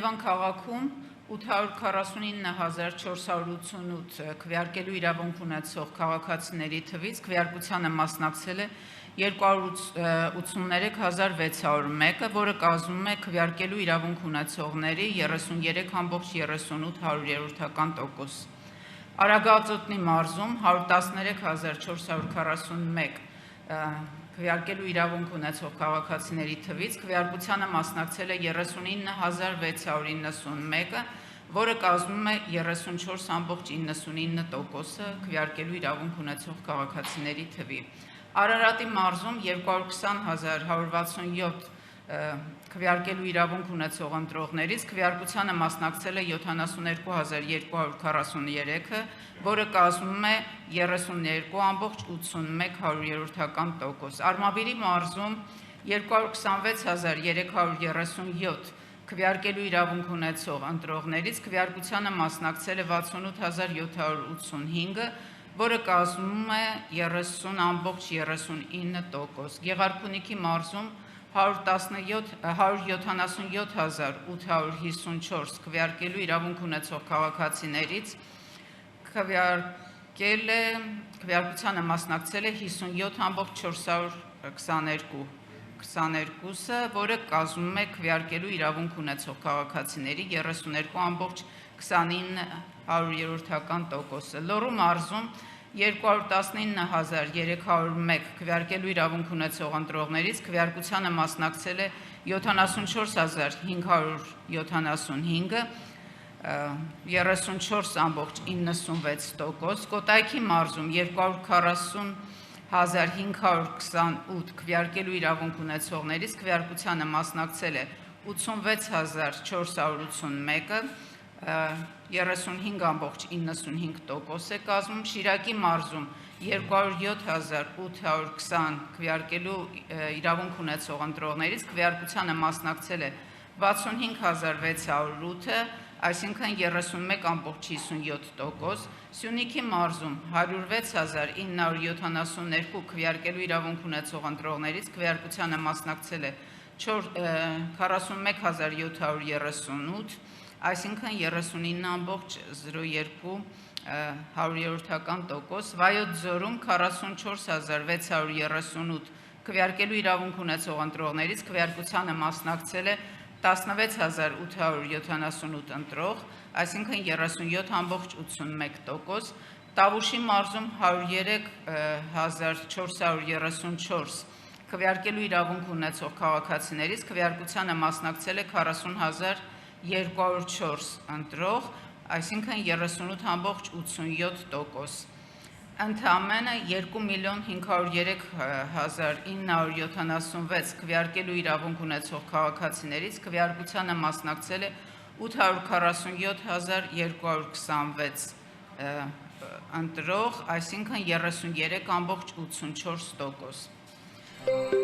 Երևան քաղաքում 849,488 քվեարկելու իրավունք ունեցող քաղաքացիների թվից քվեարկությանը մասնակցել է 283,601, որը կազմում է քվեարկելու իրավունք ունեցողների 33,38%։ Արագածոտնի մարզում 113,441 քվեարկելու իրավունք ունեցող քաղաքացիների թվից քվեարկությանը մասնակցել է 39,691, որը կազմում է 34,99% քվեարկելու իրավունք ունեցող քաղաքացիների թվի։ Արարատի մարզում 220,167 քվեարկելու իրավունք ունեցող ընտրողներից քվեարկությանը մասնակցել է 72,243, որը կազմում է 32,81%։ Արմավիրի մարզում 226,337 քվեարկելու իրավունք ունեցող ընտրողներից քվեարկությանը մասնակցել է 68,785, որը կազմում է 30,39%։ Գեղարքունիքի մարզում 177,854 քվեարկելու իրավունք ունեցող քաղաքացիներից քվեարկությանը մասնակցել է 57,422, որը կազմում է քվեարկելու իրավունք ունեցող քաղաքացիների 32,29%։ Լոռու մարզում 219,301 քվեարկելու իրավունք ունեցող ընտրողներից քվեարկությանը մասնակցել է 74,575, 34,96%։ Կոտայքի մարզում 240,528 քվեարկելու իրավունք ունեցողներից քվեարկությանը մասնակցել է 86,481, 35,95% է կազմում։ Շիրակի մարզում 207,820 քվեարկելու իրավունք ունեցող ընտրողներից քվեարկությանը մասնակցել է 65,608, այսինքն 31,57%։ Սյունիքի մարզում 106,972 քվեարկելու իրավունք ունեցող ընտրողներից քվեարկությանը մասնակցել է 41,738, այսինքն 39,02%։ Վայոց ձորում 44,638 քվեարկելու իրավունք ունեցող ընտրողներից քվեարկությանը մասնակցել է 16,878 ընտրող, այսինքն 37,81%։ Տավուշի մարզում 103,434 քվեարկելու իրավունք ունեցող քաղաքացիներից քվեարկությանը մասնակցել է 40,204 ընտրող, այսինքն 38,87%։ Ընդամենը 2,503,976 քվեարկելու իրավունք ունեցող քաղաքացիներից քվեարկությանը մասնակցել է 847,226 ընտրող, այսինքն 33,84%։